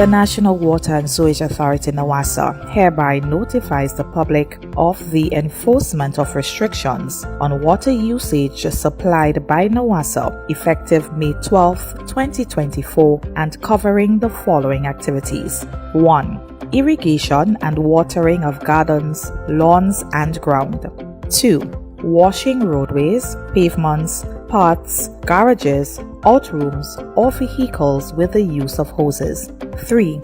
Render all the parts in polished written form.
The National Water and Sewage Authority (NWASA) hereby notifies the public of the enforcement of restrictions on water usage supplied by NWASA effective May 12, 2024 and covering the following activities. 1. Irrigation and watering of gardens, lawns and ground. 2. Washing roadways, pavements, paths, garages, outrooms, or vehicles with the use of hoses. 3.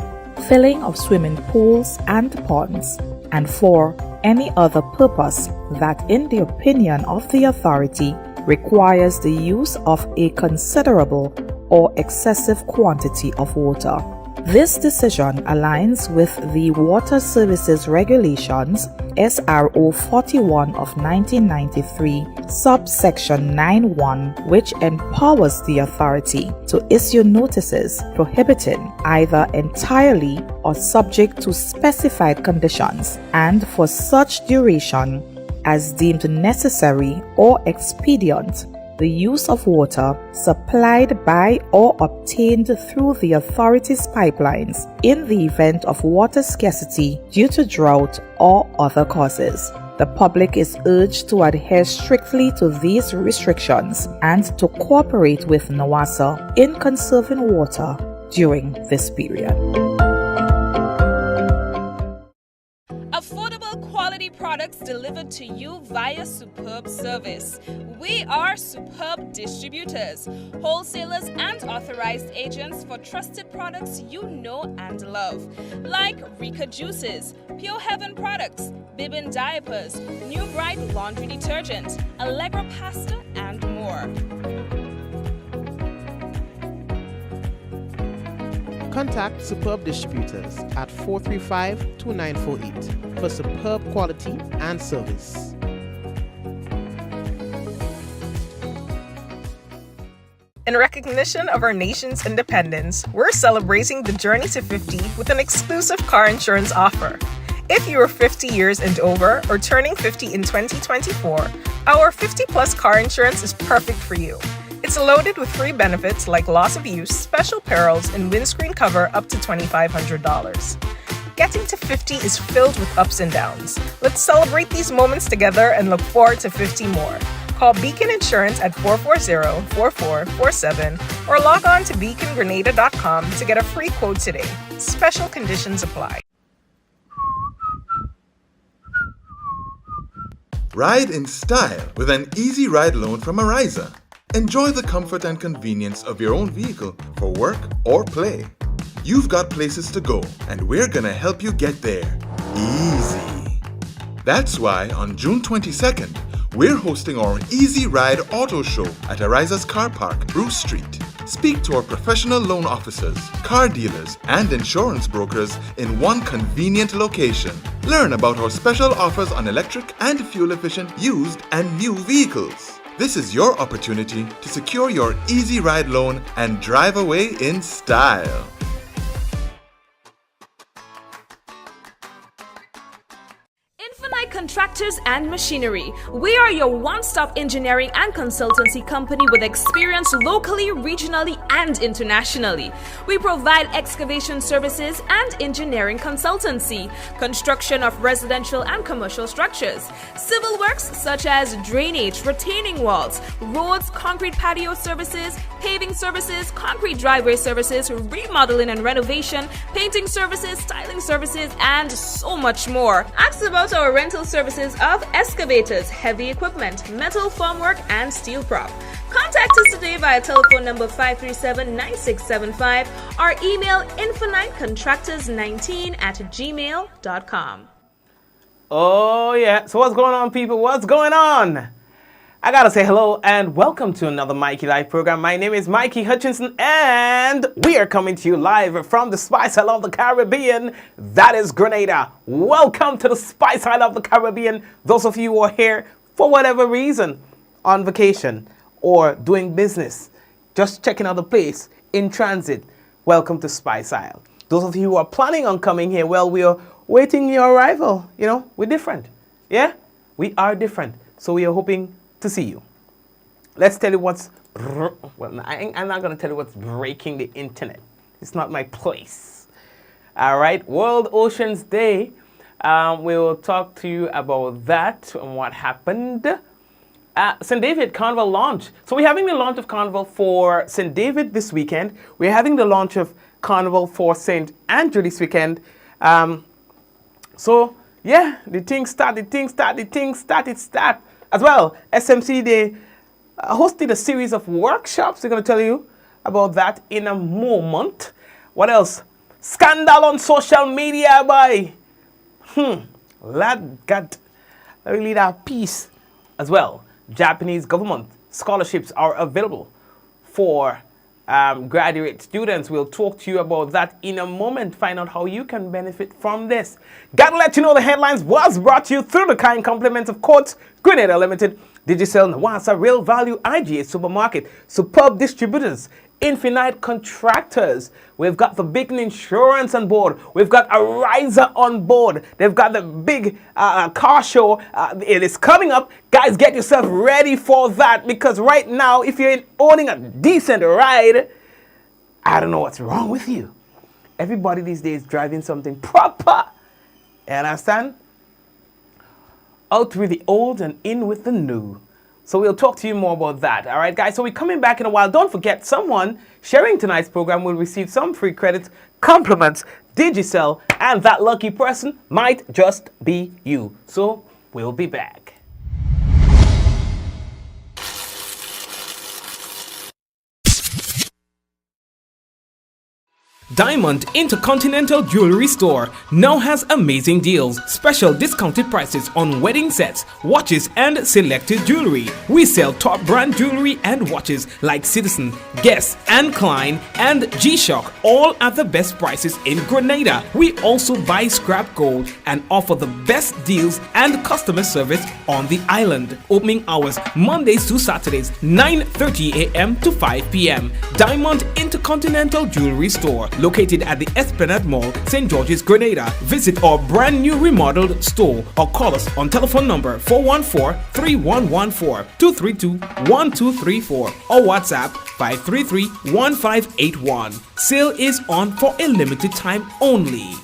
Filling of swimming pools and ponds. And 4. Any other purpose that, in the opinion of the authority, requires the use of a considerable or excessive quantity of water. This decision aligns with the Water Services Regulations SRO 41 of 1993, subsection 9(1), which empowers the authority to issue notices prohibiting either entirely or subject to specified conditions and for such duration as deemed necessary or expedient the use of water supplied by or obtained through the authority's pipelines in the event of water scarcity due to drought or other causes. The public is urged to adhere strictly to these restrictions and to cooperate with NWASA in conserving water during this period. Affordable quality products delivered to you via superb service. We are Superb Distributors, wholesalers and authorized agents for trusted products you know and love, like Rika Juices, Pure Heaven products, Bibbin diapers, New Bright laundry detergent, Allegra pasta, and more. Contact Superb Distributors at 435-2948 for superb quality and service. In recognition of our nation's independence, we're celebrating the journey to 50 with an exclusive car insurance offer. If you are 50 years and over or turning 50 in 2024, our 50-plus car insurance is perfect for you. It's loaded with free benefits like loss of use, special perils, and windscreen cover up to $2,500. Getting to 50 is filled with ups and downs. Let's celebrate these moments together and look forward to 50 more. Call Beacon Insurance at 440-4447 or log on to beacongrenada.com to get a free quote today. Special conditions apply. Ride in style with an easy ride loan from Ariza. Enjoy the comfort and convenience of your own vehicle for work or play. You've got places to go, and we're gonna help you get there. Easy. That's why on June 22nd, we're hosting our Easy Ride Auto Show at Ariza's Car Park, Bruce Street. Speak to our professional loan officers, car dealers, and insurance brokers in one convenient location. Learn about our special offers on electric and fuel-efficient used and new vehicles. This is your opportunity to secure your Easy Ride loan and drive away in style. Contractors and Machinery. We are your one-stop engineering and consultancy company with experience locally, regionally, and internationally. We provide excavation services and engineering consultancy, construction of residential and commercial structures, civil works such as drainage, retaining walls, roads, concrete patio services, paving services, concrete driveway services, remodeling and renovation, painting services, styling services, and so much more. Ask about our rental services of excavators, heavy equipment, metal formwork, and steel prop. Contact us today via telephone number 537-9675 or email infinitecontractors19@gmail.com. Oh yeah, so what's going on, people? What's going on? I gotta say hello and welcome to another Mikey Live program. My name is Mikey Hutchinson and we are coming to you live from the Spice Isle of the Caribbean. That is Grenada. Welcome to the Spice Isle of the Caribbean. Those of you who are here for whatever reason, on vacation or doing business, just checking out the place, in transit, welcome to Spice Isle. Those of you who are planning on coming here, well, we are waiting your arrival. You know, we're different. Yeah, we are different. So we are hoping to see you. Let's tell you what's, well, I'm not going to tell you what's breaking the internet. It's not my place. All right, World Oceans Day. We will talk to you about that and what happened. St. David Carnival launch. So we're having the launch of Carnival for St. David this weekend. We're having the launch of Carnival for St. Andrew this weekend. So yeah, the thing start. As well, SMC, they hosted a series of workshops. We're going to tell you about that in a moment. What else? Scandal on social media, boy. Let me lead our piece as well. Japanese government scholarships are available for graduate students. We'll talk to you about that in a moment. Find out how you can benefit from this. Gotta let you know the headlines was brought to you through the kind compliments of Courts, Grenada Limited, Digicel, Nawasa, Real Value, IGA Supermarket, Superb Distributors, Infinite Contractors. We've got the big insurance on board. We've got a riser on board. They've got the big car show. It is coming up. Guys, get yourself ready for that, because right now, if you're owning a decent ride, I don't know what's wrong with you. Everybody these days driving something proper. You understand? Out with the old and in with the new. So we'll talk to you more about that. All right, guys? So we're coming back in a while. Don't forget, someone sharing tonight's program will receive some free credits, compliments, Digicel, and that lucky person might just be you. So we'll be back. Diamond Intercontinental Jewelry Store now has amazing deals, special discounted prices on wedding sets, watches and selected jewelry. We sell top brand jewelry and watches like Citizen, Guess and Klein and G-Shock, all at the best prices in Grenada. We also buy scrap gold and offer the best deals and customer service on the island. Opening hours Mondays to Saturdays, 9:30 a.m. to 5 p.m. Diamond Intercontinental Jewelry Store, located at the Esplanade Mall, St. George's, Grenada. Visit our brand new remodeled store or call us on telephone number 414-3114, 232-1234 or WhatsApp 533-1581. Sale is on for a limited time only.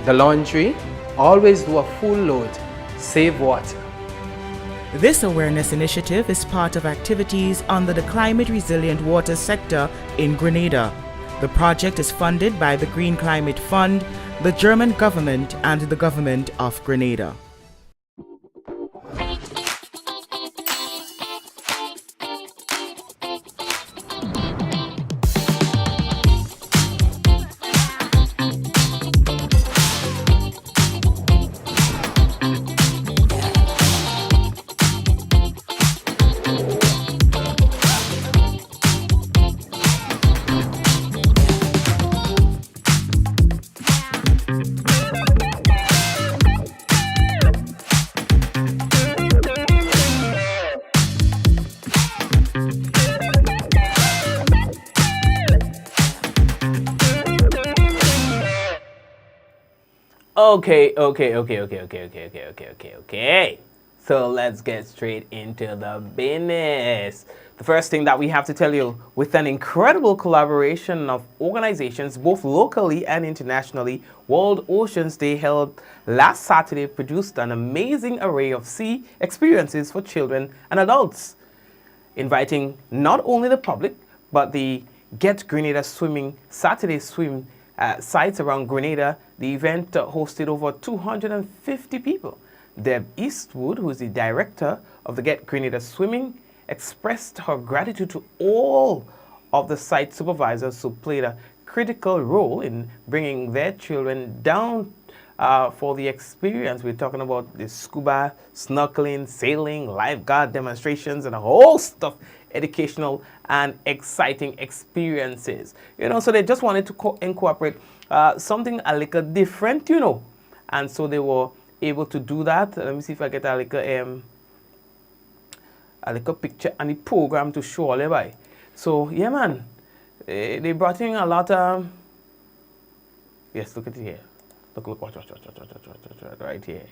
The laundry, always do a full load, save water. This awareness initiative is part of activities under the Climate Resilient Water sector in Grenada. The project is funded by the Green Climate Fund, the German government, and the government of Grenada. Okay. So let's get straight into the business. The first thing that we have to tell you, with an incredible collaboration of organizations both locally and internationally, World Oceans Day held last Saturday produced an amazing array of sea experiences for children and adults, inviting not only the public, but the Get Grenada Swimming Saturday Swim sites around Grenada. The event hosted over 250 people. Deb Eastwood, who is the director of the Get Grenada Swimming, expressed her gratitude to all of the site supervisors who played a critical role in bringing their children down for the experience. We're talking about the scuba, snorkeling, sailing, lifeguard demonstrations, and a whole stuff, educational and exciting experiences. So they just wanted to incorporate something a little different, you know. And so they were able to do that. Let me see if I get a little picture and the program to show all everybody. So yeah, man, they brought in a lot of. Yes, look at it here. Look, watch, right here.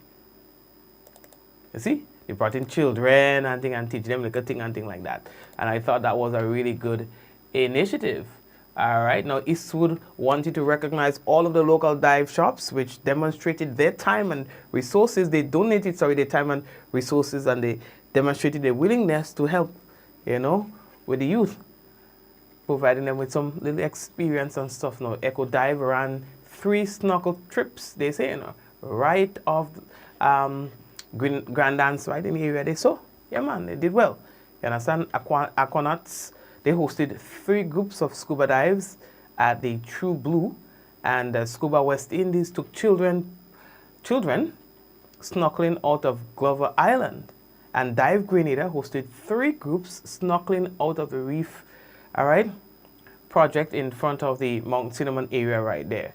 You see, they brought in children and thing and teach them little thing and thing like that. And I thought that was a really good initiative. All right, now Eastwood wanted to recognize all of the local dive shops which demonstrated their time and resources. They donated, their time and resources, and they demonstrated their willingness to help, you know, with the youth, providing them with some little experience and stuff. Now, Echo Dive ran 3 snorkel trips, they say, you know, right off Grand Dance, right in the area they saw. Yeah, man, they did well. You understand? Aquanauts, they hosted 3 groups of scuba dives at the True Blue, and Scuba West Indies took children snorkeling out of Glover Island, and Dive Grenada hosted 3 groups snorkeling out of the reef, all right, project in front of the Mount Cinnamon area right there.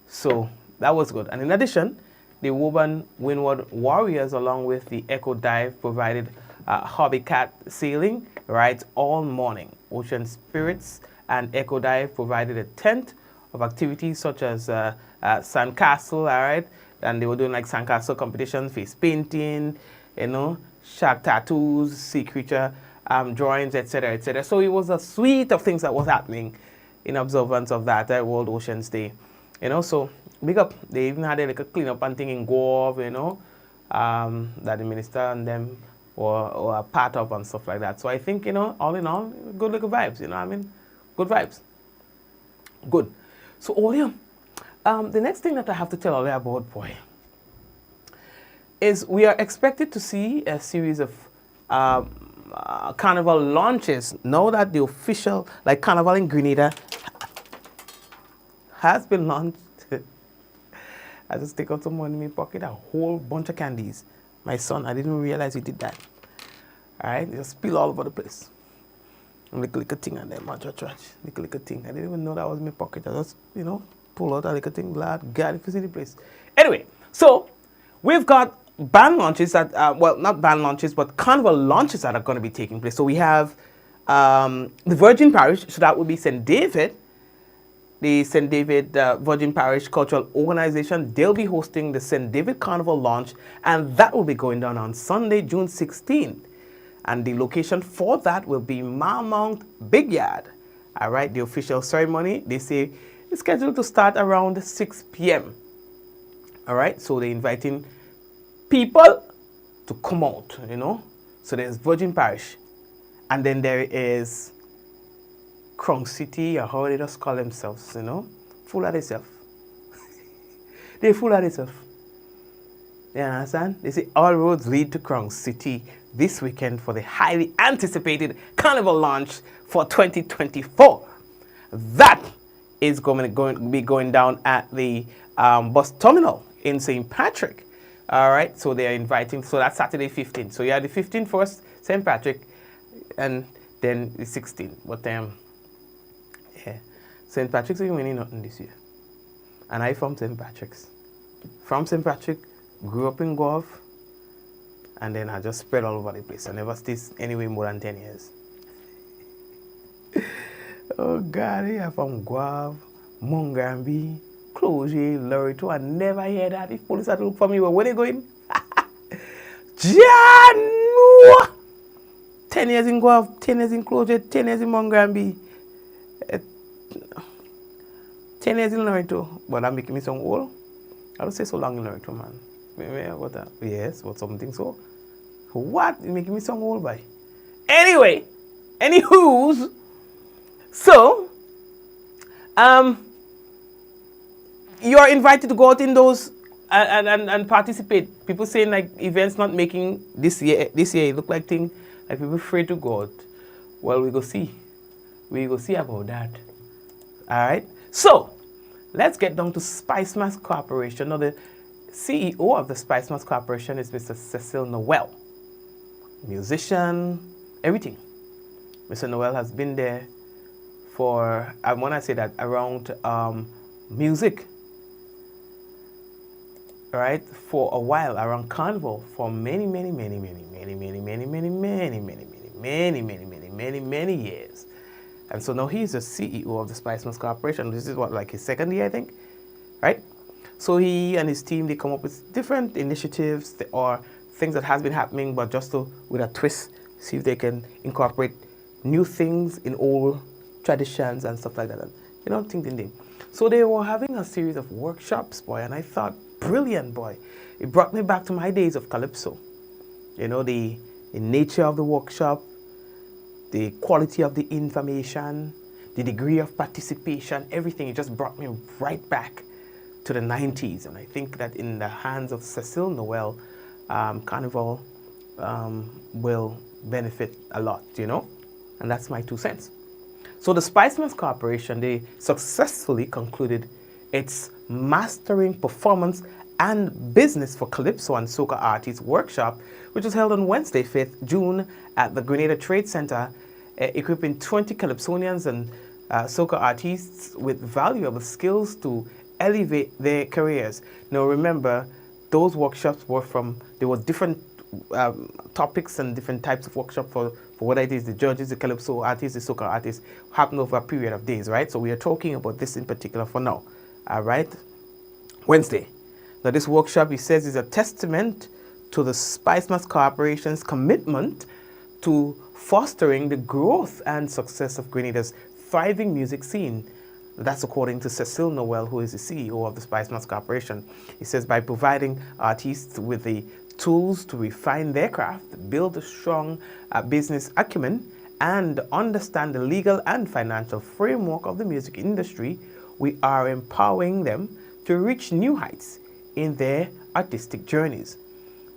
So that was good. And in addition, the Woburn Windward Warriors, along with the Echo Dive, provided hobby cat sailing rides all morning. Ocean Spirits and Echo Dive provided a tent of activities such as sandcastle, all right, and they were doing like sandcastle competitions, face painting, you know, shark tattoos, sea creature drawings, etc., etc. So it was a suite of things that was happening in observance of that World Oceans Day, you know. So big up. They even had like a cleanup and thing in Gove, you know, that the minister and them were a part of and stuff like that. So I think, you know, all in all, good little vibes, you know what I mean? Good vibes. Good. So, William, the next thing that I have to tell all about, boy, is we are expected to see a series of carnival launches now that the official, like Carnival in Grenada, has been launched. I just take out some money in my pocket, a whole bunch of candies. My son, I didn't realize he did that. All right, just spill all over the place. Little thing and then much trash. Little thing. I didn't even know that was in my pocket. I just, you know, pull out a little thing. Glad God, if you see the place. Anyway, so we've got band launches that, well, not band launches, but carnival launches that are going to be taking place. So we have the Virgin Parish, so that would be St. David. The St. David Virgin Parish Cultural Organization, they'll be hosting the St. David Carnival launch, and that will be going down on Sunday, June 16th. And the location for that will be Marmount Big Yard. All right, the official ceremony, they say, is scheduled to start around 6 p.m. All right, so they're inviting people to come out, you know. So there's Virgin Parish, and then there is Crown City, or how they just call themselves, you know, full of themselves. They're full of themselves. You understand? They say all roads lead to Crown City this weekend for the highly anticipated carnival launch for 2024. That is going to be going down at the bus terminal in St. Patrick. All right, so they are inviting, so that's Saturday 15th. So you have the 15th first, St. Patrick, and then the 16th. But yeah, St. Patrick's ain't winning nothing this year. And I from St. Patrick's. From St. Patrick, grew up in Guelph, and then I just spread all over the place. I never stayed anywhere more than 10 years. Oh God, yeah, from Guelph, Mongambi, Clogier, Lorito. I never hear that. If police had to look for me, where they going? Janu! 10 years in Guelph, 10 years in Clogier, 10 years in Mongambi. 10 years in Lorito, but that making me sound old. I don't say so long in Lorito, man. What that? Yes, but something so. What? It making me sound old, by. Anyway, anywho's, so, you are invited to go out in those and participate. People saying like events not making this year. It look like thing like people afraid to go out. Well, we go see. We go see about that. All right. So, let's get down to Spicemas Corporation. Now, the CEO of the Spicemas Corporation is Mr. Cecil Noel. Musician, everything. Mr. Noel has been there for, when I say that, around music right, for a while around Carnival for many years. And so now he's the CEO of the Spicemas Corporation. This is what, like his second year, I think, right? So he and his team, they come up with different initiatives or things that has been happening, but just with a twist, see if they can incorporate new things in old traditions and stuff like that. And, ding. So they were having a series of workshops, boy, and I thought, brilliant, boy. It brought me back to my days of Calypso. The nature of the workshop, the quality of the information, the degree of participation, everything. It just brought me right back to the 90s. And I think that in the hands of Cecile Noel, Carnival will benefit a lot, and that's my 2 cents. So the Spicemas Corporation, they successfully concluded its Mastering Performance and Business for Calypso and Soca Artists workshop, which was held on Wednesday, 5th June at the Grenada Trade Center, equipping 20 Calypsonians and soca artists with valuable skills to elevate their careers. Now remember, those workshops there were different topics and different types of workshop for whether it is the judges, the Calypso artists, the soca artists, happened over a period of days, right? So we are talking about this in particular for now, all right? Wednesday. Now this workshop, he says, is a testament to the Spicemas Corporation's commitment to fostering the growth and success of Grenada's thriving music scene. That's according to Cecile Noel, who is the CEO of the Spicemas Corporation. He says, by providing artists with the tools to refine their craft, build a strong business acumen, and understand the legal and financial framework of the music industry, we are empowering them to reach new heights in their artistic journeys.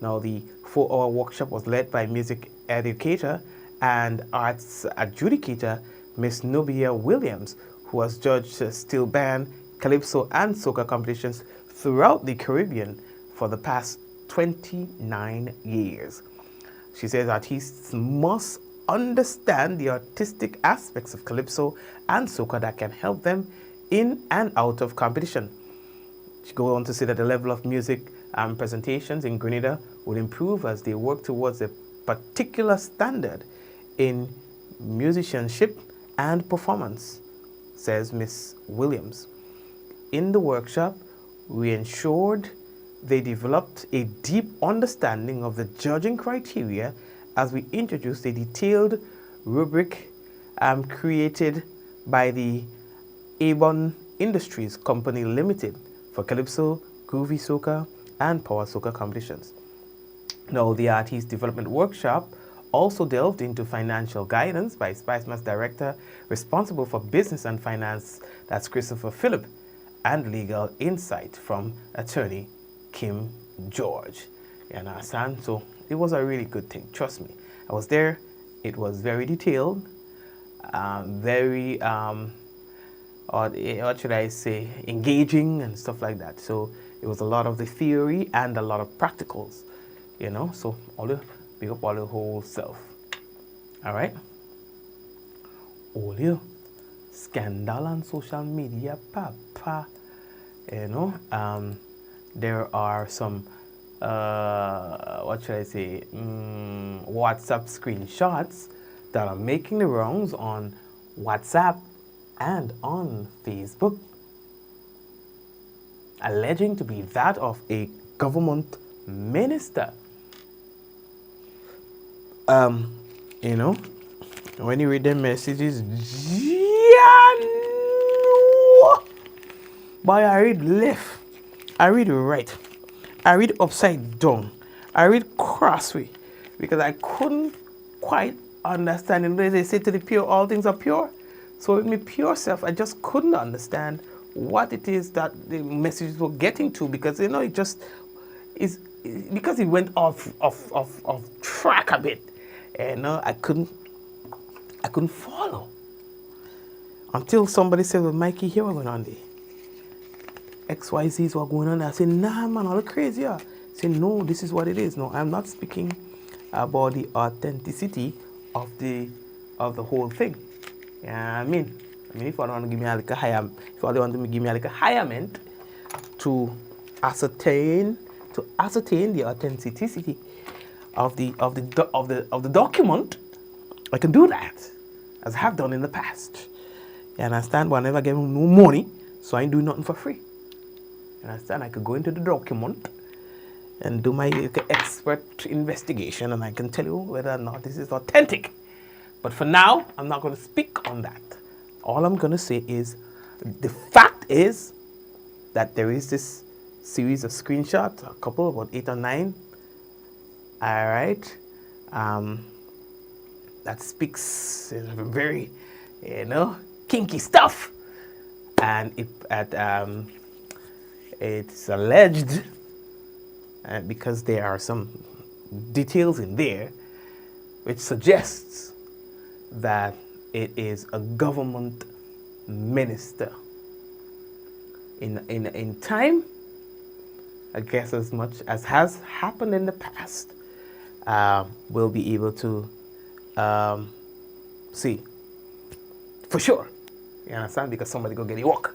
Now, the 4-hour workshop was led by music educator and arts adjudicator Miss Nubia Williams, who has judged steel band, calypso, and soca competitions throughout the Caribbean for the past 29 years. She says artists must understand the artistic aspects of calypso and soca that can help them in and out of competition. She goes on to say that the level of music presentations in Grenada will improve as they work towards a particular standard in musicianship and performance, says Miss Williams. In the workshop, we ensured they developed a deep understanding of the judging criteria as we introduced a detailed rubric created by the Avon Industries Company Limited for Calypso, Groovy Soca, and Power Soca competitions. Now, the Artist Development Workshop also delved into financial guidance by Spicemas Director responsible for business and finance, that's Christopher Phillip, and legal insight from attorney Kim George. You understand? So it was a really good thing. Trust me. I was there. It was very detailed, very, what should I say, engaging and stuff like that. So it was a lot of the theory and a lot of practicals, So big up all the whole self. All right? All you scandal on social media, papa. There are some, what should I say, WhatsApp screenshots that are making the rounds on WhatsApp and on Facebook, alleging to be that of a government minister. When you read the messages, boy, I read left, I read right, I read upside down, I read crossway, because I couldn't quite understand. They say to the pure, all things are pure. So with my pure self, I just couldn't understand what it is that the messages were getting to, because it just is because it went off track a bit, and I couldn't follow until somebody said, "Well, Mikey, here what going on there? XYZ is what going on there." I said, "Nah, man, all crazy." I said, "No, this is what it is." No, I'm not speaking about the authenticity of the whole thing. Yeah, I mean, if I want to give me like a hirement to ascertain to ascertain the authenticity of the document, I can do that, as I have done in the past. You understand? But I never gave him no money, so I ain't doing nothing for free. You understand? I could go into the document and do my expert investigation, and I can tell you whether or not this is authentic. But for now, I'm not going to speak on that. All I'm going to say is, the fact is that there is this series of screenshots, a couple, about 8 or 9, all right, that speaks very, kinky stuff. And it's alleged, because there are some details in there which suggests that it is a government minister. In time, I guess as much as has happened in the past, we'll be able to see for sure. You understand? Because somebody go get a walk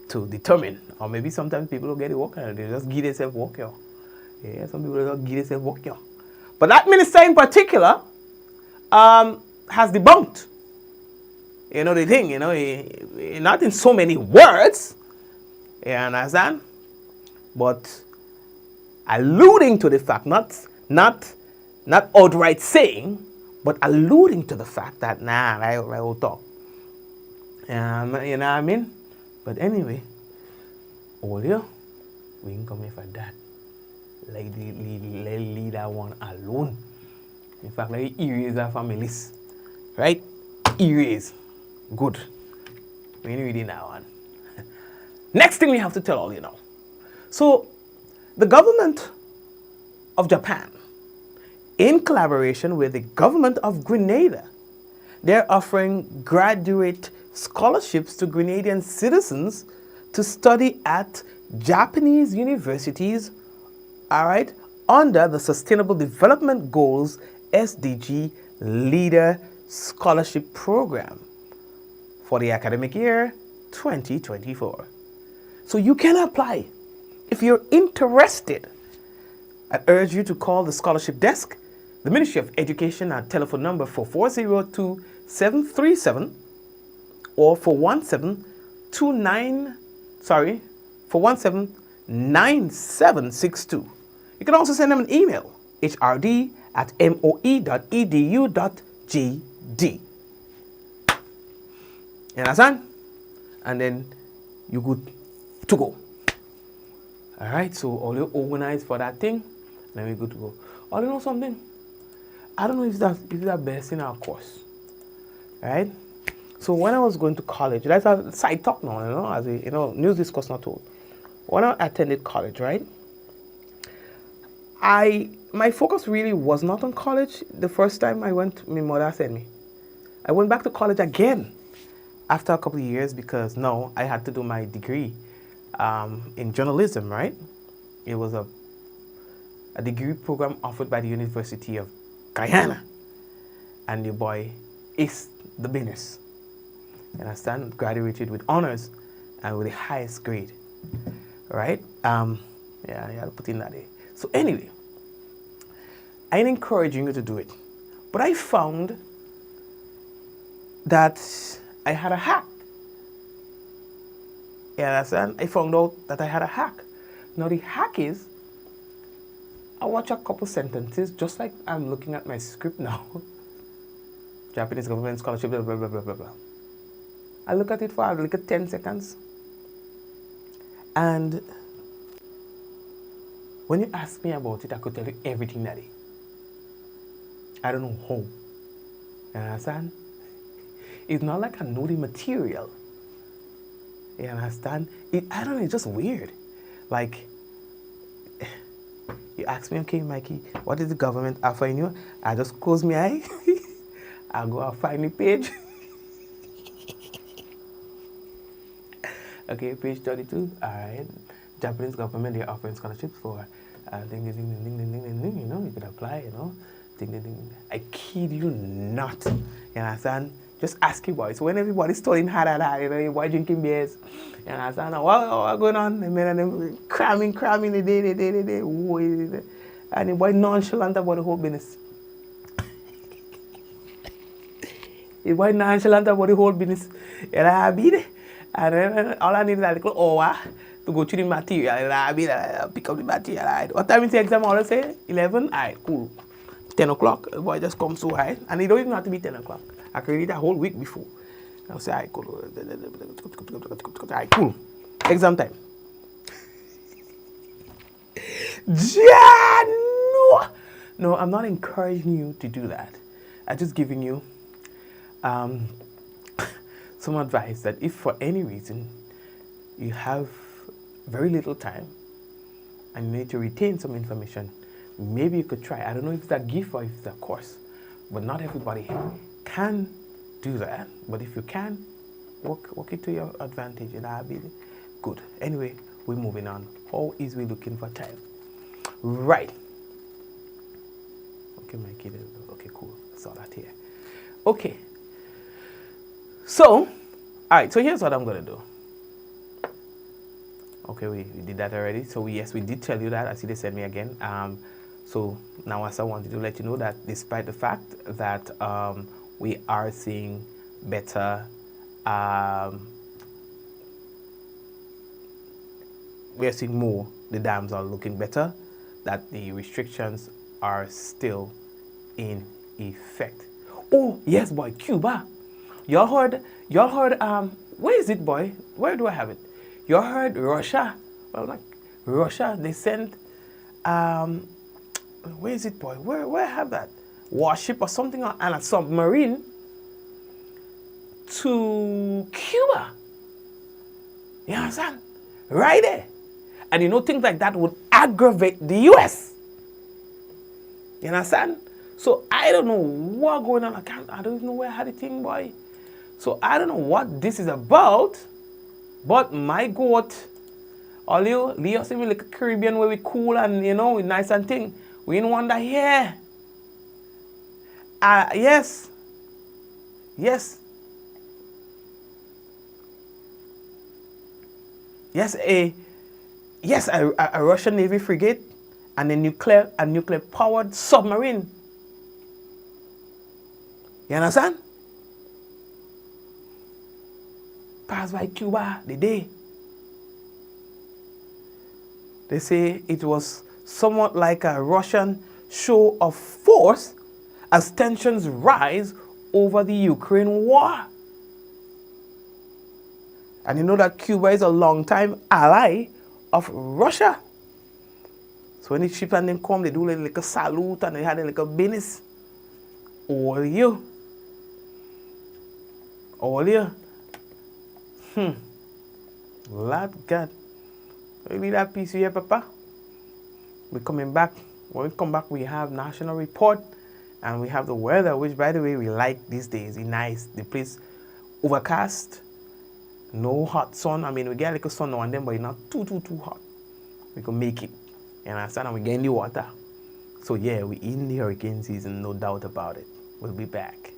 to determine, or maybe sometimes people don't get a walk and they just give themselves walk, yo. Yeah, some people just give themselves walk, yo. But that minister in particular has debunked, the thing, not in so many words, you understand? But alluding to the fact, not outright saying, but alluding to the fact that, I will talk. You know what I mean? But anyway, all you, we can come here for that. Leave that one alone. In fact, let me erase that from my list. Right? Erase. Good. We ain't reading that one. Next thing we have to tell all you now. So, the government of Japan, in collaboration with the government of Grenada, they're offering graduate scholarships to Grenadian citizens to study at Japanese universities, all right, under the Sustainable Development Goals SDG Leader Scholarship Program for the academic year 2024. So you can apply. If you're interested, I urge you to call the scholarship desk, the Ministry of Education, at telephone number 4402737 or 4179762. You can also send them an email, hrd@moe.edu.gd. You understand? And then you're good to go. All right, so all you organize for that thing, then we're good to go. Oh, you know something? I don't know if that's best in our course. All right? So when I was going to college, that's a side talk now, as a news discourse not told. When I attended college, right? My focus really was not on college. The first time I went, my mother sent me. I went back to college again after a couple of years because now I had to do my degree in journalism, right? It was a degree program offered by the University of Guyana. And the boy is the business. You understand? Graduated with honors and with the highest grade. Right? Yeah, I had to put in that day. So anyway, I ain't encouraging you to do it. But I found that I had a hack. You understand? I found out that I had a hack. Now the hack is, I watch a couple sentences, just like I'm looking at my script now. Japanese government scholarship, blah, blah, blah, blah, blah, blah. I look at it for like 10 seconds. And when you ask me about it, I could tell you everything that is. I don't know how. You understand? It's not like I know the material. You understand? I don't know, it's just weird. Like, you ask me, okay, Mikey, what is the government offering you? I just close my eye. I'll go and find the page. Okay, page 32. All right. Japanese government, they're offering scholarships for ding, ding, ding, ding, ding, ding, ding, ding, you could apply, Ding, ding, ding. I kid you not. You understand? Just ask your boy. So when everybody's studying hard, you know, your boy drinking beers, and I said, what's going on? And them cramming the day. And the boy nonchalant about the whole business. The boy nonchalant about the whole business. And I be there. And then all I need is a little hour to go through the material. And I be there, pick up the material. Right? What time is the exam? I say 11. Alright, cool. 10 o'clock, the boy just comes so high. And it don't even have to be 10 o'clock. I can read a whole week before. I'll say, alright, cool. Alright, cool. Exam time. No, I'm not encouraging you to do that. I'm just giving you some advice that if for any reason you have very little time and you need to retain some information, maybe you could try. I don't know if it's a gift or if it's a course, but not everybody can do that. But if you can, work it to your advantage, and I'll be good. Anyway, we're moving on. How is we looking for time? Right. Okay, Mikey. Okay, cool. Saw that here. Okay. So, all right. So here's what I'm gonna do. Okay, we did that already. So yes, we did tell you that. I see they sent me again. So now as I wanted to let you know that despite the fact that we are seeing better, we are seeing more, the dams are looking better, that the restrictions are still in effect. Oh, yes, boy, Cuba. Y'all heard, where is it, boy? Where do I have it? Y'all heard Russia? Well, like, Russia, they sent, where is it, boy? Where I have that? Warship or something, and a submarine to Cuba. You understand? Right there. And you know, things like that would aggravate the US. You understand? So I don't know what's going on. I don't even know where I had the thing, boy. So I don't know what this is about. But my God, all you, Leo, see me like a Caribbean where we cool and, you know, we nice and thing. We in wonder here. Yes. Yes. Yes, a Russian Navy frigate and a nuclear powered submarine. You understand? Passed by Cuba the day. They say it was somewhat like a Russian show of force as tensions rise over the Ukraine war. And you know that Cuba is a long-time ally of Russia. So when the ships and them come, they do like a salute and they had like a business. All you. Lord God. We need that piece here, Papa. We're coming back. When we come back, we have national report and we have the weather, which by the way, we like these days. It's nice. The place overcast. No hot sun. I mean, we get a little sun now and then, but it's not too hot. We can make it. You understand? And we get in the water. So yeah, we're in the hurricane season, no doubt about it. We'll be back.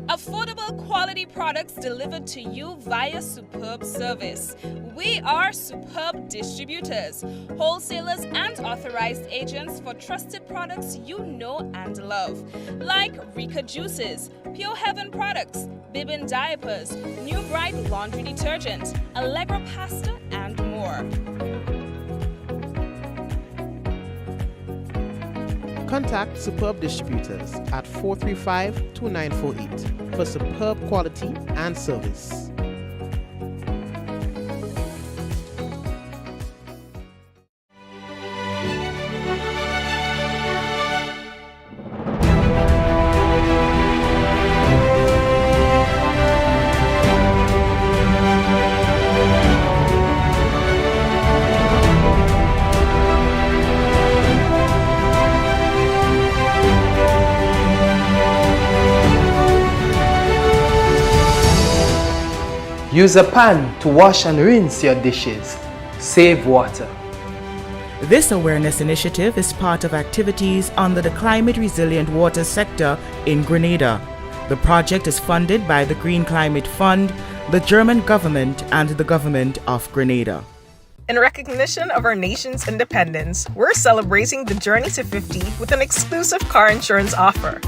Affordable quality products delivered to you via Superb Service. We are Superb Distributors, wholesalers and authorized agents for trusted products you know and love, like Rika Juices, Pure Heaven products, Bibbin diapers, New Bright laundry detergent, Allegra pasta, and more. Contact Superb Distributors at 435-2948 for superb quality and service. Use a pan to wash and rinse your dishes. Save water. This awareness initiative is part of activities under the Climate Resilient Water sector in Grenada. The project is funded by the Green Climate Fund, the German government, and the government of Grenada. In recognition of our nation's independence, we're celebrating the journey to 50 with an exclusive car insurance offer.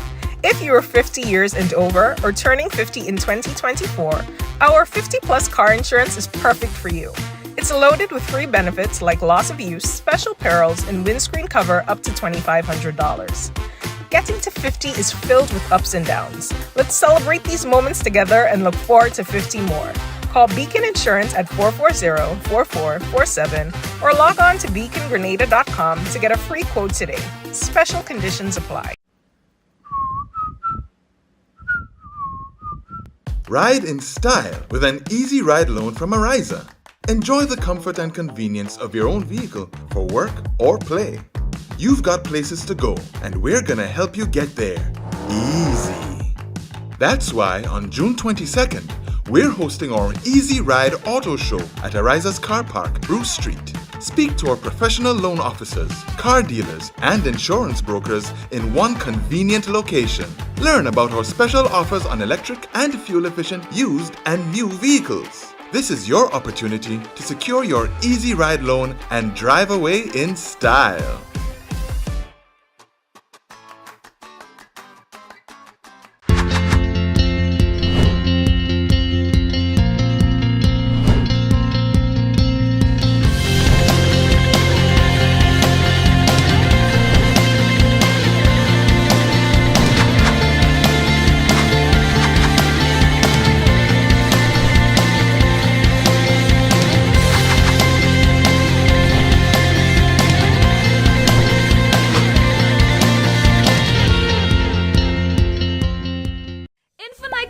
If you are 50 years and over or turning 50 in 2024, our 50 plus car insurance is perfect for you. It's loaded with free benefits like loss of use, special perils, and windscreen cover up to $2,500. Getting to 50 is filled with ups and downs. Let's celebrate these moments together and look forward to 50 more. Call Beacon Insurance at 440-4447 or log on to beacongrenada.com to get a free quote today. Special conditions apply. Ride in style with an easy ride loan from Ariza. Enjoy the comfort and convenience of your own vehicle for work or play. You've got places to go, and we're gonna help you get there. Easy. That's why on June 22nd, we're hosting our Easy Ride Auto Show at Ariza's Car Park, Bruce Street. Speak to our professional loan officers, car dealers, and insurance brokers in one convenient location. Learn about our special offers on electric and fuel-efficient used and new vehicles. This is your opportunity to secure your Easy Ride loan and drive away in style.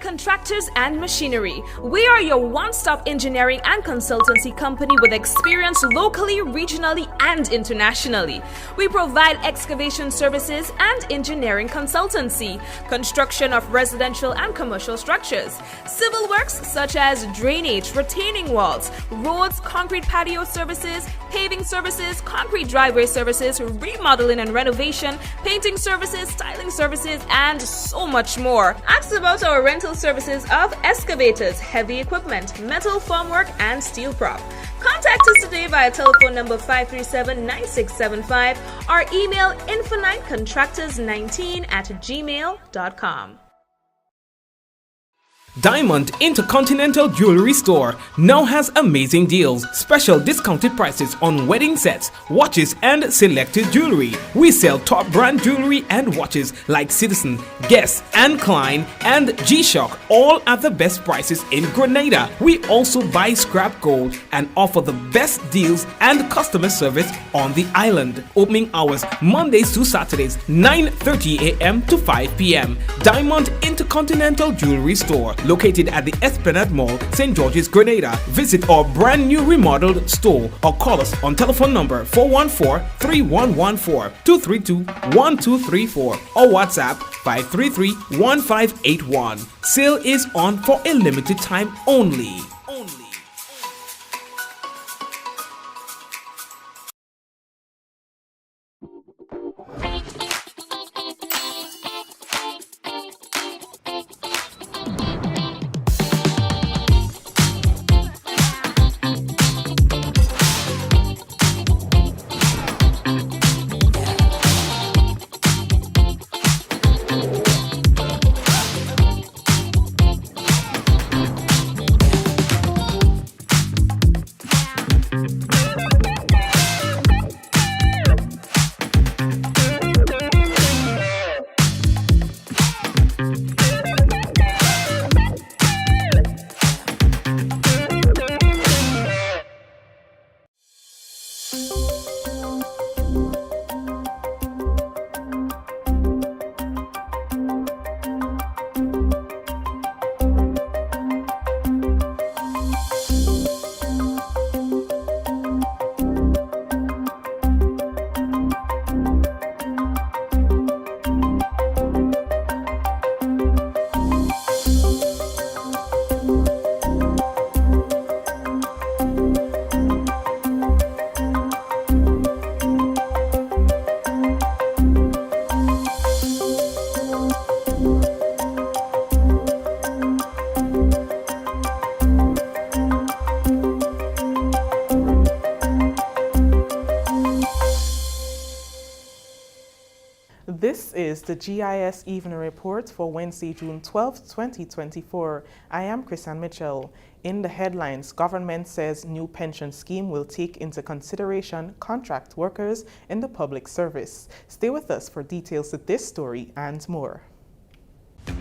Contractors and machinery. We are your one-stop engineering and consultancy company with experience locally, regionally, and internationally. We provide excavation services and engineering consultancy, construction of residential and commercial structures, civil works such as drainage, retaining walls, roads, concrete patio services, paving services, concrete driveway services, remodeling and renovation, painting services, styling services, and so much more. Ask about our rental services of excavators, heavy equipment, metal formwork, and steel prop. Contact us today via telephone number 537-9675 or email infinitecontractors19@gmail.com. Diamond Intercontinental Jewelry Store now has amazing deals, special discounted prices on wedding sets, watches, and selected jewelry. We sell top brand jewelry and watches like Citizen, Guess, and Klein, and G-Shock, all at the best prices in Grenada. We also buy scrap gold and offer the best deals and customer service on the island. Opening hours Mondays to Saturdays, 9:30 a.m. to 5 p.m. Diamond Intercontinental Jewelry Store, located at the Esplanade Mall, St. George's, Grenada. Visit our brand new remodeled store or call us on telephone number 414-3114, 232-1234 or WhatsApp 533-1581. Sale is on for a limited time only. This is the GIS Evening Report for Wednesday, June 12, 2024. I am Christian Mitchell. In the headlines, government says new pension scheme will take into consideration contract workers in the public service. Stay with us for details of this story and more.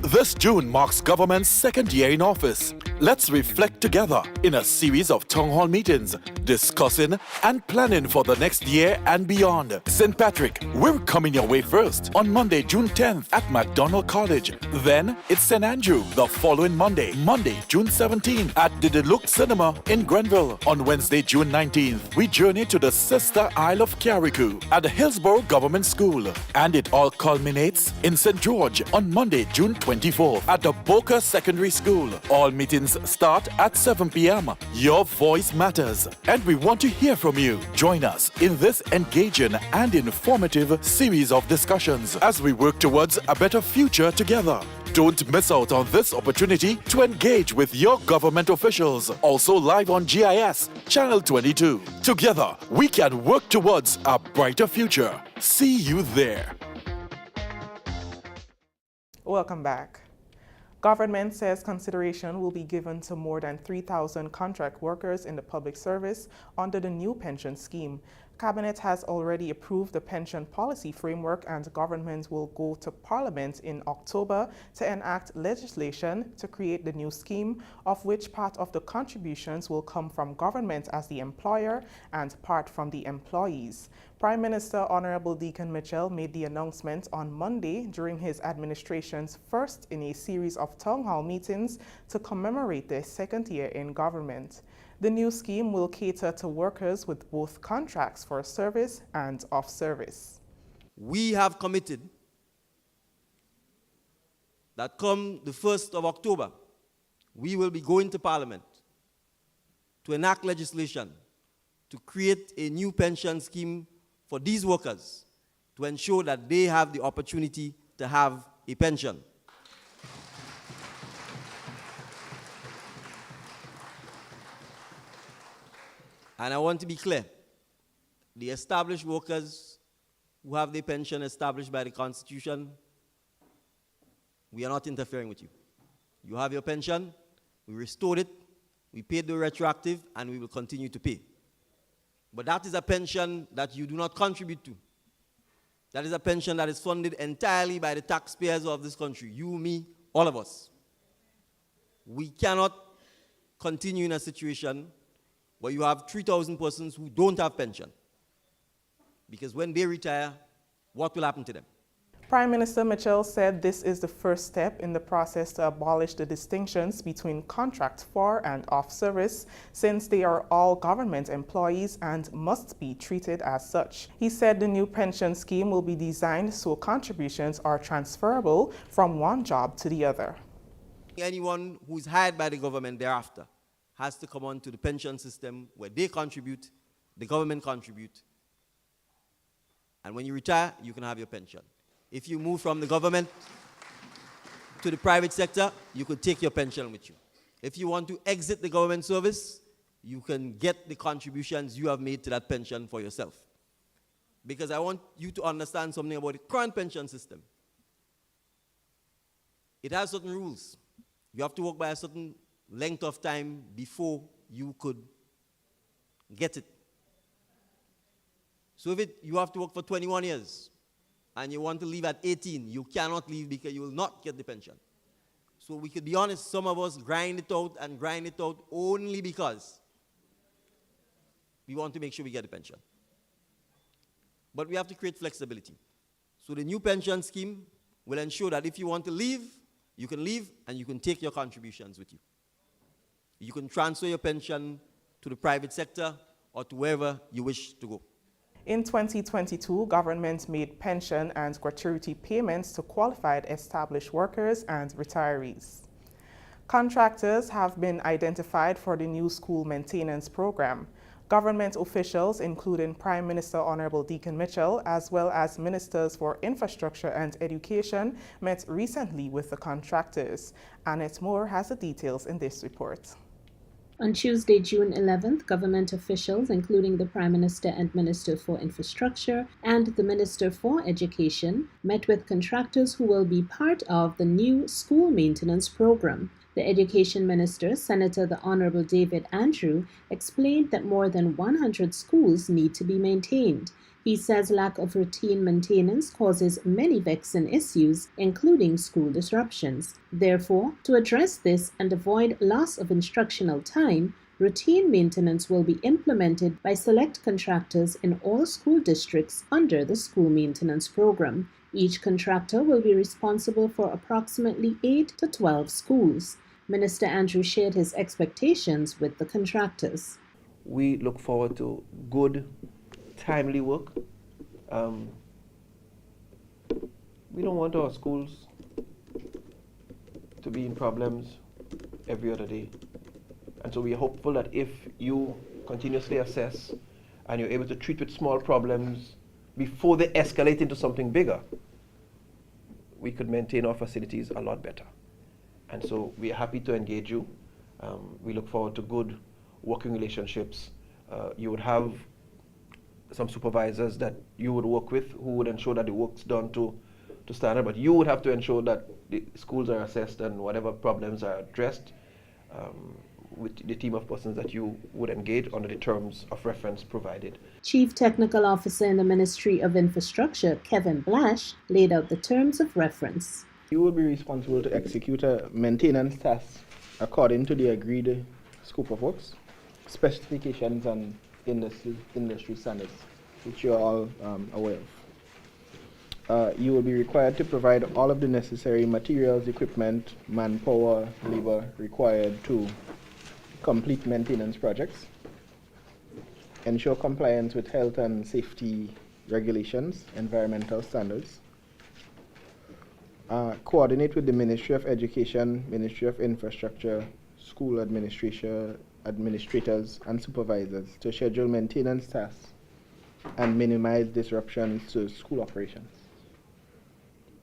This June marks government's second year in office. Let's reflect together in a series of town hall meetings, discussing and planning for the next year and beyond. St. Patrick, we're coming your way first on Monday, June 10th at MacDonald College. Then it's St. Andrew the following Monday, June 17th at the Deluxe Cinema in Grenville. On Wednesday, June 19th, we journey to the sister Isle of Carriacou at the Hillsborough Government School. And it all culminates in St. George on Monday, June 24th at the Boca Secondary School. All meetings start at 7 p.m. Your voice matters, and we want to hear from you. Join us in this engaging and informative series of discussions as we work towards a better future together. Don't miss out on this opportunity to engage with your government officials. Also live on GIS, Channel 22. Together, we can work towards a brighter future. See you there. Welcome back. Government says consideration will be given to more than 3,000 contract workers in the public service under the new pension scheme. Cabinet has already approved the pension policy framework, and government will go to Parliament in October to enact legislation to create the new scheme, of which part of the contributions will come from government as the employer and part from the employees. Prime Minister Honorable Deacon Mitchell made the announcement on Monday during his administration's first in a series of town hall meetings to commemorate their second year in government. The new scheme will cater to workers with both contracts for service and off service. We have committed that come the 1st of October, we will be going to Parliament to enact legislation to create a new pension scheme for these workers to ensure that they have the opportunity to have a pension. And I want to be clear, the established workers who have their pension established by the Constitution, we are not interfering with you. You have your pension, we restored it, we paid the retroactive, and we will continue to pay. But that is a pension that you do not contribute to. That is a pension that is funded entirely by the taxpayers of this country, you, me, all of us. We cannot continue in a situation where you have 3,000 persons who don't have pension. Because when they retire, what will happen to them? Prime Minister Mitchell said this is the first step in the process to abolish the distinctions between contract for and off service, since they are all government employees and must be treated as such. He said the new pension scheme will be designed so contributions are transferable from one job to the other. Anyone who is hired by the government thereafter has to come on to the pension system where they contribute, the government contribute, and when you retire, you can have your pension. If you move from the government to the private sector, you could take your pension with you. If you want to exit the government service, you can get the contributions you have made to that pension for yourself. Because I want you to understand something about the current pension system. It has certain rules. You have to work by a certain length of time before you could get it. So if you have to work for 21 years and you want to leave at 18, you cannot leave because you will not get the pension. So we could be honest, some of us grind it out only because we want to make sure we get the pension. But we have to create flexibility. So the new pension scheme will ensure that if you want to leave, you can leave and you can take your contributions with you. You can transfer your pension to the private sector or to wherever you wish to go. In 2022, government made pension and gratuity payments to qualified established workers and retirees. Contractors have been identified for the new school maintenance program. Government officials, including Prime Minister Honorable Deacon Mitchell, as well as ministers for infrastructure and education, met recently with the contractors. Annette Moore has the details in this report. On Tuesday, June 11th, government officials, including the Prime Minister and Minister for Infrastructure and the Minister for Education, met with contractors who will be part of the new school maintenance program. The Education Minister, Senator the Honorable David Andrew, explained that more than 100 schools need to be maintained. He says lack of routine maintenance causes many vexing issues, including school disruptions. Therefore, to address this and avoid loss of instructional time, routine maintenance will be implemented by select contractors in all school districts under the school maintenance program. Each contractor will be responsible for approximately 8 to 12 schools. Minister Andrew shared his expectations with the contractors. We look forward to good, timely work. We don't want our schools to be in problems every other day. And so we are hopeful that if you continuously assess and you're able to treat with small problems before they escalate into something bigger, we could maintain our facilities a lot better. And so we are happy to engage you. We look forward to good working relationships. You would have some supervisors that you would work with who would ensure that the work's done to standard, but you would have to ensure that the schools are assessed and whatever problems are addressed with the team of persons that you would engage under the terms of reference provided. Chief Technical Officer in the Ministry of Infrastructure, Kevin Blash, laid out the terms of reference. You will be responsible to execute a maintenance task according to the agreed scope of works, specifications and industry standards, which you are all aware of. You will be required to provide all of the necessary materials, equipment, manpower, labor required to complete maintenance projects, ensure compliance with health and safety regulations, environmental standards, coordinate with the Ministry of Education, Ministry of Infrastructure, school administrators and supervisors to schedule maintenance tasks and minimize disruptions to school operations.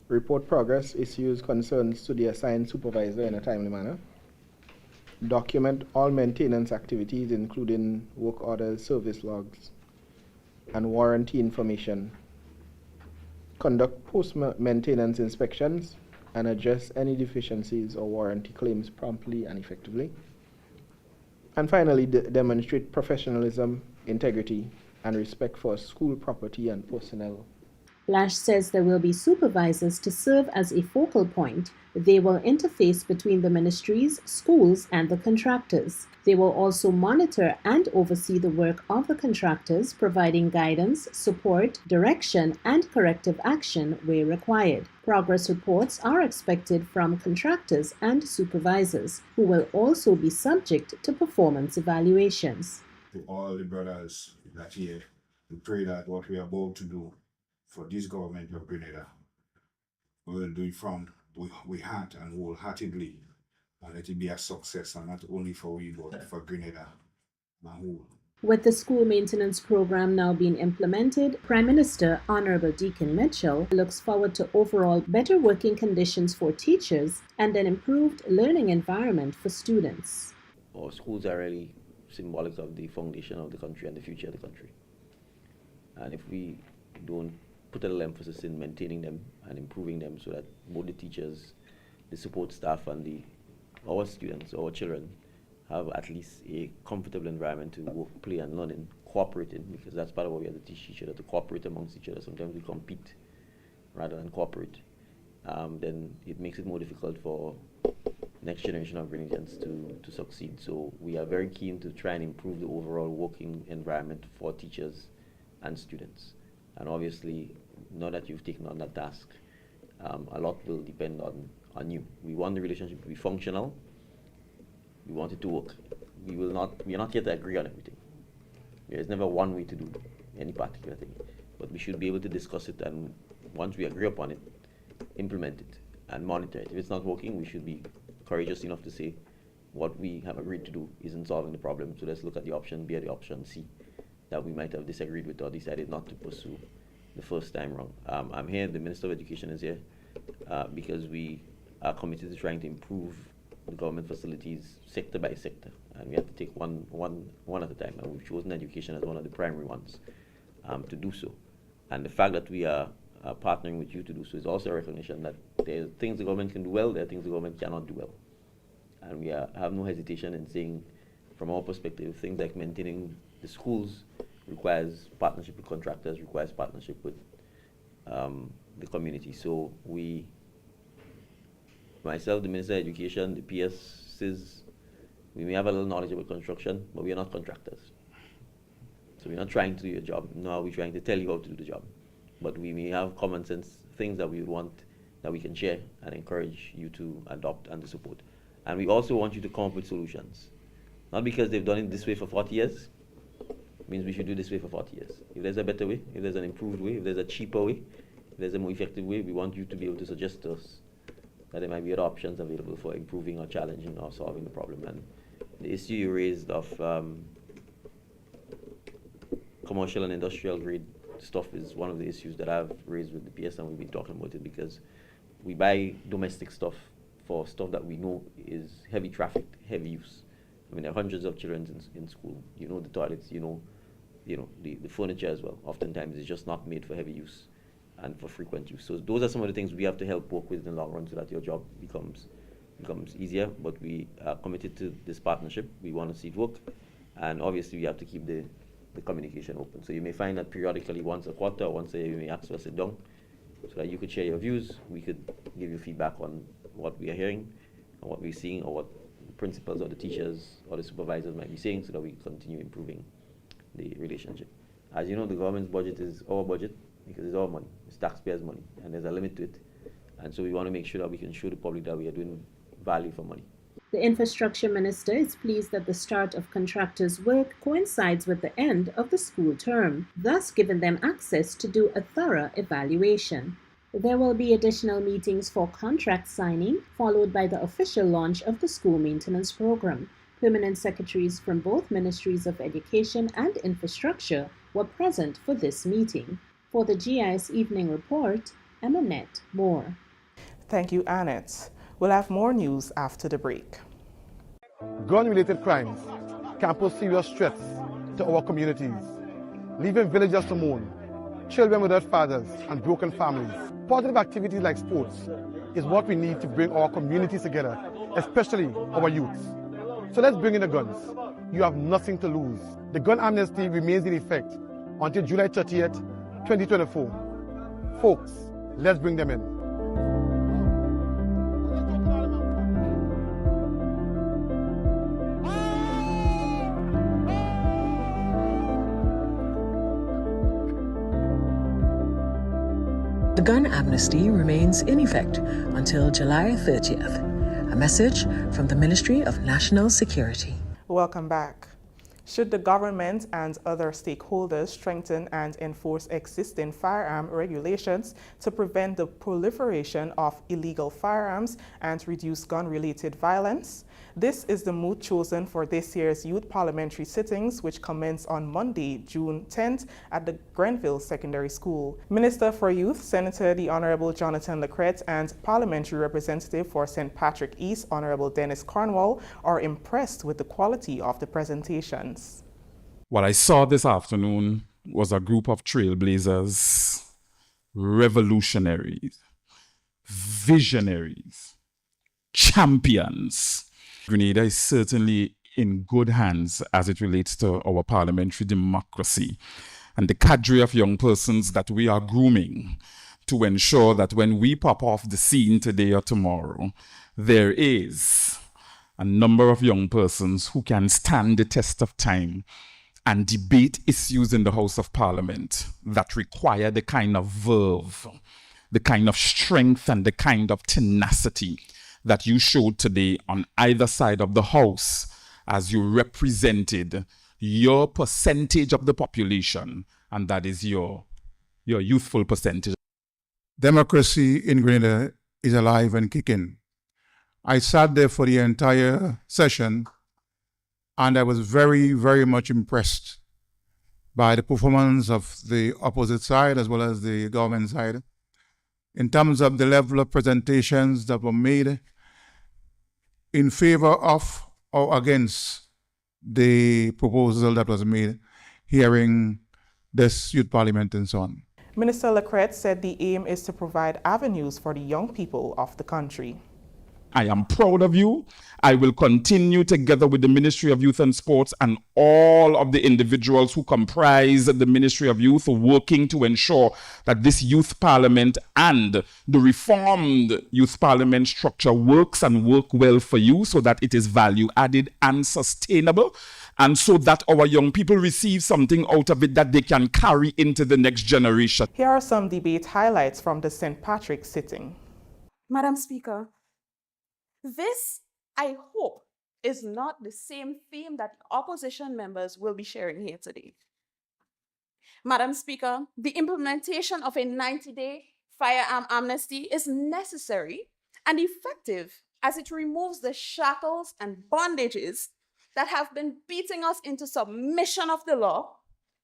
Report progress, issues, concerns to the assigned supervisor in a timely manner. Document all maintenance activities, including work orders, service logs, and warranty information. Conduct post-maintenance inspections and address any deficiencies or warranty claims promptly and effectively. And finally, demonstrate professionalism, integrity, and respect for school property and personnel. Lash says there will be supervisors to serve as a focal point. They will interface between the ministries, schools, and the contractors. They will also monitor and oversee the work of the contractors, providing guidance, support, direction, and corrective action where required. Progress reports are expected from contractors and supervisors, who will also be subject to performance evaluations. To all the brothers that here, we pray that what we are about to do for this government of Grenada, we will do it from we heart and wholeheartedly, and let it be a success, and not only for we, but for Grenada and whole. With the school maintenance program now being implemented, Prime Minister Honorable Deacon Mitchell looks forward to overall better working conditions for teachers and an improved learning environment for students. Our schools are really symbolic of the foundation of the country and the future of the country. And if we don't put a little emphasis in maintaining them and improving them so that both the teachers, the support staff, and our students, our children, have at least a comfortable environment to work, play, and learn in, cooperating, because that's part of what we have to teach each other, to cooperate amongst each other. Sometimes we compete rather than cooperate. Then it makes it more difficult for next generation of Grenadians to succeed. So we are very keen to try and improve the overall working environment for teachers and students. And obviously, now that you've taken on that task, a lot will depend on you. We want the relationship to be functional. We want it to work. We are not here to agree on everything. There's never one way to do any particular thing. But we should be able to discuss it, and once we agree upon it, implement it and monitor it. If it's not working, we should be courageous enough to say what we have agreed to do isn't solving the problem. So let's look at the option B or the option C that we might have disagreed with or decided not to pursue the first time round. I'm here, the Minister of Education is here, because we are committed to trying to improve the government facilities sector by sector. and we have to take one at a time, and we've chosen education as one of the primary ones to do so. And the fact that we are partnering with you to do so is also a recognition that there are things the government can do well, there are things the government cannot do well. And we have no hesitation in saying, from our perspective, things like maintaining the schools requires partnership with contractors, requires partnership with the community. So myself, the Minister of Education, the PSs, we may have a little knowledge about construction, but we are not contractors. So we're not trying to do your job, nor are we trying to tell you how to do the job. But we may have common sense things that we would want that we can share and encourage you to adopt and to support. And we also want you to come up with solutions. Not because they've done it this way for 40 years, means we should do this way for 40 years. If there's a better way, if there's an improved way, if there's a cheaper way, if there's a more effective way, we want you to be able to suggest to us that there might be other options available for improving or challenging or solving the problem. And the issue you raised of commercial and industrial grade stuff is one of the issues that I've raised with the PS, and we've been talking about it because we buy domestic stuff for stuff that we know is heavy traffic, heavy use. I mean, there are hundreds of children in school. You know the toilets, you know the furniture as well. Oftentimes it's just not made for heavy use and for frequent use. So those are some of the things we have to help work with in the long run so that your job becomes easier. But we are committed to this partnership. We want to see it work, and obviously we have to keep the communication open. So you may find that periodically, once a quarter or once a year, you may ask for a sit down so that you could share your views. We could give you feedback on what we are hearing and what we're seeing, or what the principals or the teachers or the supervisors might be saying, so that we continue improving the relationship. As you know, the government's budget is our budget because it's our money, it's taxpayers' money, and there's a limit to it. And so we want to make sure that we can show the public that we are doing value for money. The Infrastructure Minister is pleased that the start of contractors' work coincides with the end of the school term, thus giving them access to do a thorough evaluation. There will be additional meetings for contract signing, followed by the official launch of the school maintenance program. Permanent secretaries from both Ministries of Education and Infrastructure were present for this meeting. For the GIS Evening Report, I'm Annette Moore. Thank you, Annette. We'll have more news after the break. Gun-related crimes can pose serious threats to our communities, leaving villagers to mourn, children without fathers, and broken families. Positive activities like sports is what we need to bring our communities together, especially our youths. So let's bring in the guns. You have nothing to lose. The gun amnesty remains in effect until July 30th, 2024. Folks, let's bring them in. The gun amnesty remains in effect until July 30th. A message from the Ministry of National Security. Welcome back. Should the government and other stakeholders strengthen and enforce existing firearm regulations to prevent the proliferation of illegal firearms and reduce gun-related violence? This is the mood chosen for this year's youth parliamentary sittings, which commence on Monday, June 10th at the Grenville Secondary School. Minister for Youth, Senator the Honorable Jonathan Lecret, and Parliamentary Representative for St. Patrick East, Honorable Dennis Cornwall, are impressed with the quality of the presentations. What I saw this afternoon was a group of trailblazers, revolutionaries, visionaries, champions. Grenada is certainly in good hands as it relates to our parliamentary democracy and the cadre of young persons that we are grooming to ensure that when we pop off the scene today or tomorrow, there is a number of young persons who can stand the test of time and debate issues in the House of Parliament that require the kind of verve, the kind of strength and the kind of tenacity that you showed today on either side of the House as you represented your percentage of the population, and that is your youthful percentage. Democracy in Grenada is alive and kicking. I sat there for the entire session, and I was very, very much impressed by the performance of the opposite side as well as the government side in terms of the level of presentations that were made in favor of or against the proposal that was made hearing this youth parliament and so on. Minister Lecret said the aim is to provide avenues for the young people of the country. I am proud of you. I will continue together with the Ministry of Youth and Sports and all of the individuals who comprise the Ministry of Youth working to ensure that this youth parliament and the reformed youth parliament structure works and work well for you so that it is value added and sustainable, and so that our young people receive something out of it that they can carry into the next generation. Here are some debate highlights from the St. Patrick's sitting. Madam Speaker, this, I hope, is not the same theme that opposition members will be sharing here today. Madam Speaker, the implementation of a 90-day firearm amnesty is necessary and effective as it removes the shackles and bondages that have been beating us into submission of the law,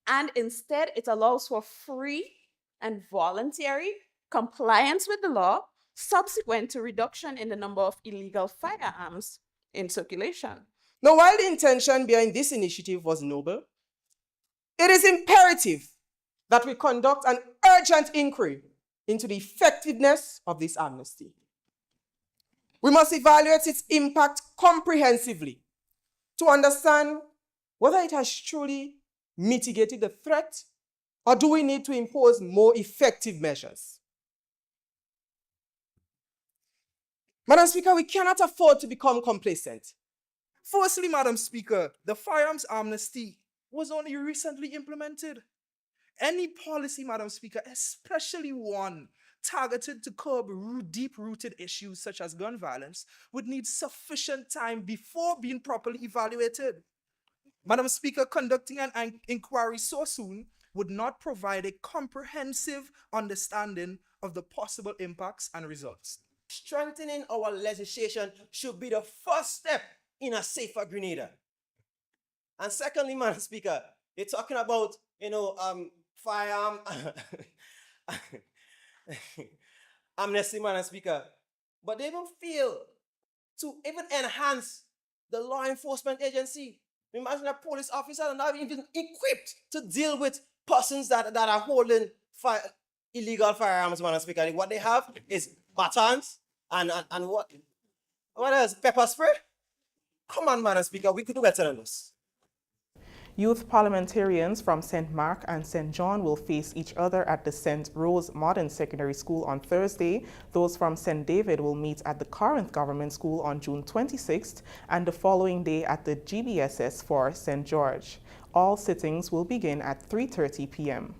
and instead it allows for free and voluntary compliance with the law subsequent to reduction in the number of illegal firearms in circulation. Now, while the intention behind this initiative was noble, it is imperative that we conduct an urgent inquiry into the effectiveness of this amnesty. We must evaluate its impact comprehensively to understand whether it has truly mitigated the threat, or do we need to impose more effective measures. Madam Speaker, we cannot afford to become complacent. Firstly, Madam Speaker, the firearms amnesty was only recently implemented. Any policy, Madam Speaker, especially one targeted to curb deep-rooted issues such as gun violence, would need sufficient time before being properly evaluated. Madam Speaker, conducting an inquiry so soon would not provide a comprehensive understanding of the possible impacts and results. Strengthening our legislation should be the first step in a safer Grenada. And secondly, Madam Speaker, you're talking about, firearm amnesty, Madam Speaker, but they don't feel to even enhance the law enforcement agency. Imagine a police officer not even equipped to deal with persons that are holding illegal firearms, Madam Speaker. What they have is batons and what else? Pepper spray? Come on, Madam Speaker, we could do better than this. Youth parliamentarians from St. Mark and St. John will face each other at the St. Rose Modern Secondary School on Thursday. Those from St. David will meet at the Corinth Government School on June 26th and the following day at the GBSS for St. George. All sittings will begin at 3:30 p.m.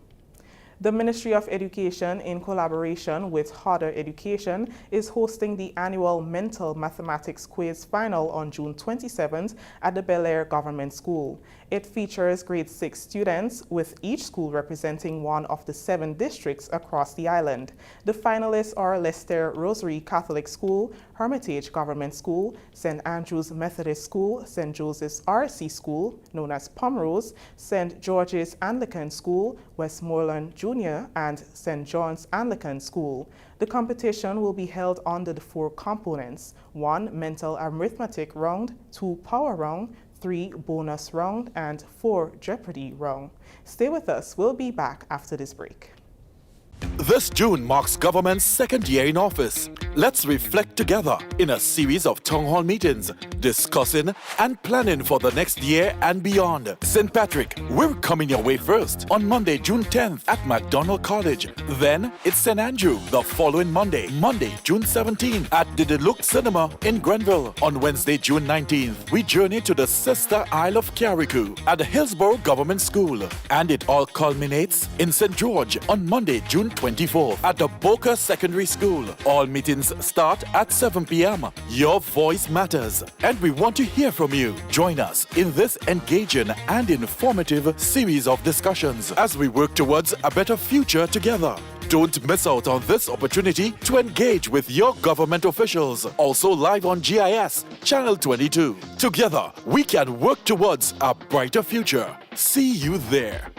The Ministry of Education, in collaboration with Harder Education, is hosting the annual Mental Mathematics Quiz Final on June 27th at the Bel Air Government School. It features grade 6 students, with each school representing one of the 7 districts across the island. The finalists are Leicester Rosary Catholic School, Hermitage Government School, St. Andrew's Methodist School, St. Joseph's RC School, known as Pomrose, St. George's Anglican School, Westmoreland Junior, and St. John's Anglican School. The competition will be held under the 4 components: 1 mental arithmetic round, 2 power round, 3 bonus round, and 4 Jeopardy round. Stay with us. We'll be back after this break. This June marks government's 2nd year in office. Let's reflect together in a series of town hall meetings, discussing and planning for the next year and beyond. St. Patrick, we're coming your way first on Monday, June 10th at MacDonald College. Then it's St. Andrew the following Monday, June 17th at the Deluxe Cinema in Grenville. On Wednesday, June 19th, we journey to the sister Isle of Carriacou at the Hillsborough Government School. And it all culminates in St. George on Monday, June 24th at the Boca Secondary School. All meetings start at 7 p.m. Your voice matters, and we want to hear from you. Join us in this engaging and informative series of discussions as we work towards a better future together. Don't miss out on this opportunity to engage with your government officials. Also live on GIS, Channel 22. Together, we can work towards a brighter future. See you there.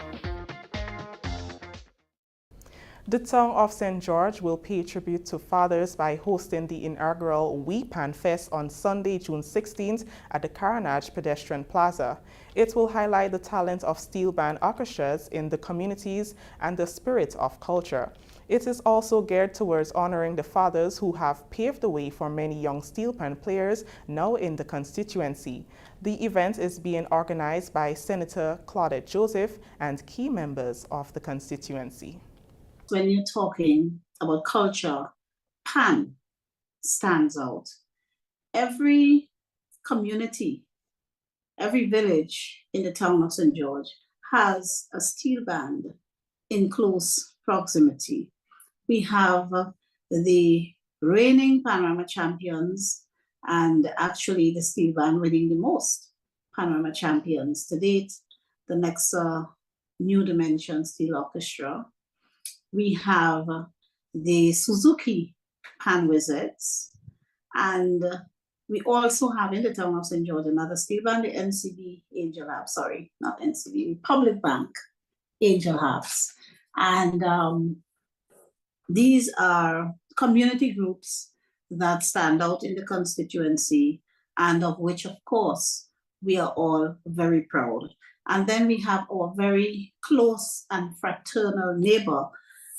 The town of St. George will pay tribute to fathers by hosting the inaugural We Pan Fest on Sunday, June 16th at the Carnage Pedestrian Plaza. It will highlight the talent of steel band orchestras in the communities and the spirit of culture. It is also geared towards honoring the fathers who have paved the way for many young steel pan players now in the constituency. The event is being organized by Senator Claudette Joseph and key members of the constituency. When you're talking about culture, pan stands out. Every community, every village in the town of St. George has a steel band in close proximity. We have the reigning Panorama champions and actually the steel band winning the most Panorama champions to date, the next New Dimension Steel Orchestra. We have the Suzuki Pan Wizards, and we also have in the town of St. George another steel band, the NCB Angel Harps, sorry, not NCB, Public Bank Angel Harps. And these are community groups that stand out in the constituency and of which, of course, we are all very proud. And then we have our very close and fraternal neighbor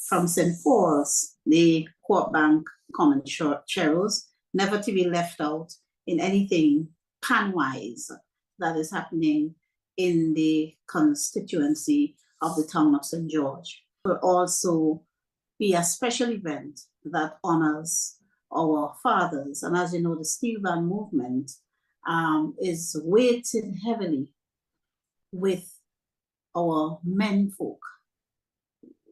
from St. Paul's, the Court Bank Common Cheryl's, never to be left out in anything pan-wise that is happening in the constituency of the town of St. George. Will also be a special event that honors our fathers. And as you know, the steel band movement is weighted heavily with our men folk.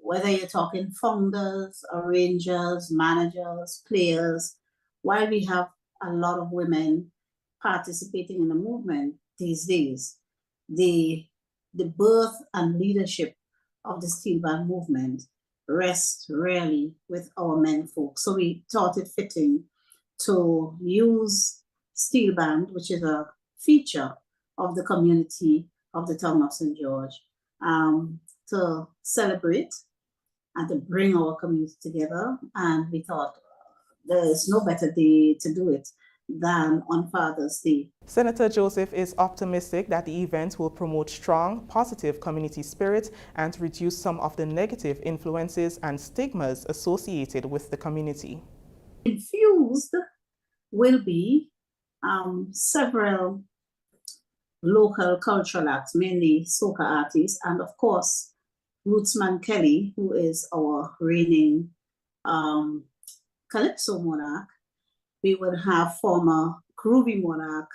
Whether you're talking founders, arrangers, managers, players, while we have a lot of women participating in the movement these days, the birth and leadership of the steel band movement rests really with our men folk. So we thought it fitting to use steel band, which is a feature of the community of the town of St. George, to celebrate and to bring our community together. And we thought there's no better day to do it than on Father's Day. Senator Joseph is optimistic that the event will promote strong, positive community spirit and reduce some of the negative influences and stigmas associated with the community. Infused will be several local cultural acts, mainly soca artists, and of course, Rootsman Kelly, who is our reigning Calypso monarch. We would have former Groovy monarch,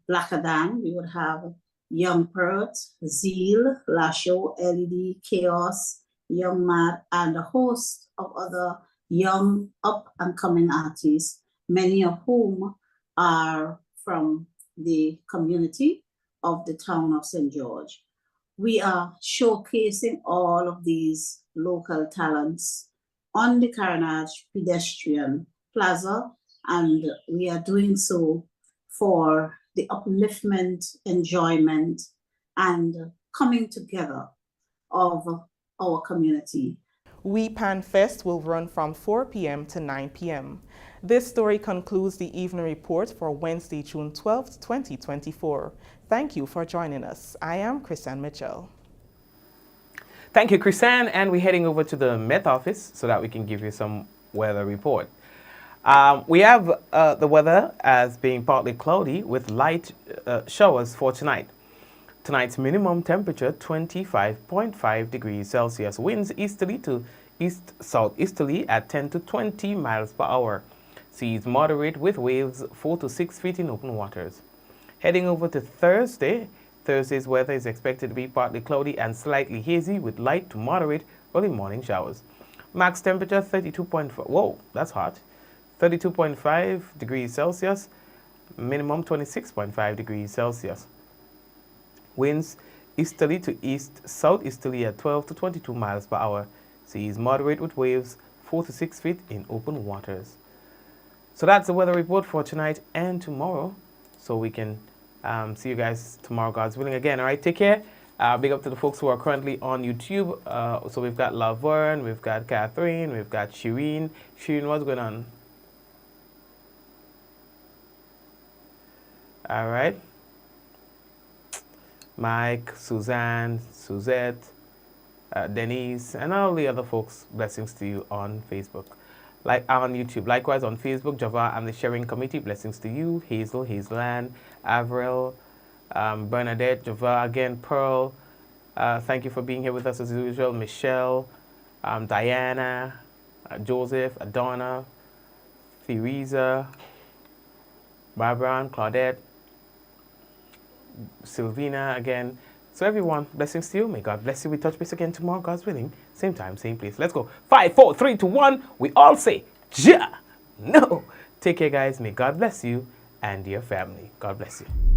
Blackadan. We would have Young Pert, Zeal, Lasho, LED, Chaos, Young Mad, and a host of other young up-and-coming artists, many of whom are from the community of the town of St. George. We are showcasing all of these local talents on the Carnage Pedestrian Plaza, and we are doing so for the upliftment, enjoyment, and coming together of our community. We Pan Fest will run from 4 p.m. to 9 p.m. This story concludes the evening report for Wednesday, June 12th, 2024. Thank you for joining us. I am Chrisanne Mitchell. Thank you, Chrisanne, and we're heading over to the Met Office so that we can give you some weather report. We have the weather as being partly cloudy with light showers for tonight. Tonight's minimum temperature 25.5 degrees Celsius. Winds easterly to east-southeasterly at 10 to 20 miles per hour. Seas moderate with waves 4 to 6 feet in open waters. Heading over to Thursday. Thursday's weather is expected to be partly cloudy and slightly hazy with light to moderate early morning showers. Max temperature 32.5. Whoa, that's hot. 32.5 degrees Celsius. Minimum 26.5 degrees Celsius. Winds easterly to east-southeasterly at 12 to 22 miles per hour. Seas moderate with waves 4 to 6 feet in open waters. So that's the weather report for tonight and tomorrow. So we can see you guys tomorrow, God's willing, again. All right, take care Big up to the folks who are currently on YouTube. So we've got Laverne, we've got Catherine, we've got Shireen. Shireen, what's going on? All right. Mike, Suzanne, Suzette, Denise, and all the other folks, blessings to you on Facebook. Like on YouTube. Likewise on Facebook, Java and the Sharing Committee, blessings to you. Hazel, Hazelan, Avril, Bernadette, Java again, Pearl. Thank you for being here with us as usual. Michelle, Diana, Joseph, Adonna, Theresa, Barbara, and Claudette, Sylvina again. So everyone, blessings to you. May God bless you. We touch base again tomorrow, God's willing. Same time, same place. Let's go. 5, 4, 3, 2, 1. We all say, Ja. No. Take care, guys. May God bless you and your family. God bless you.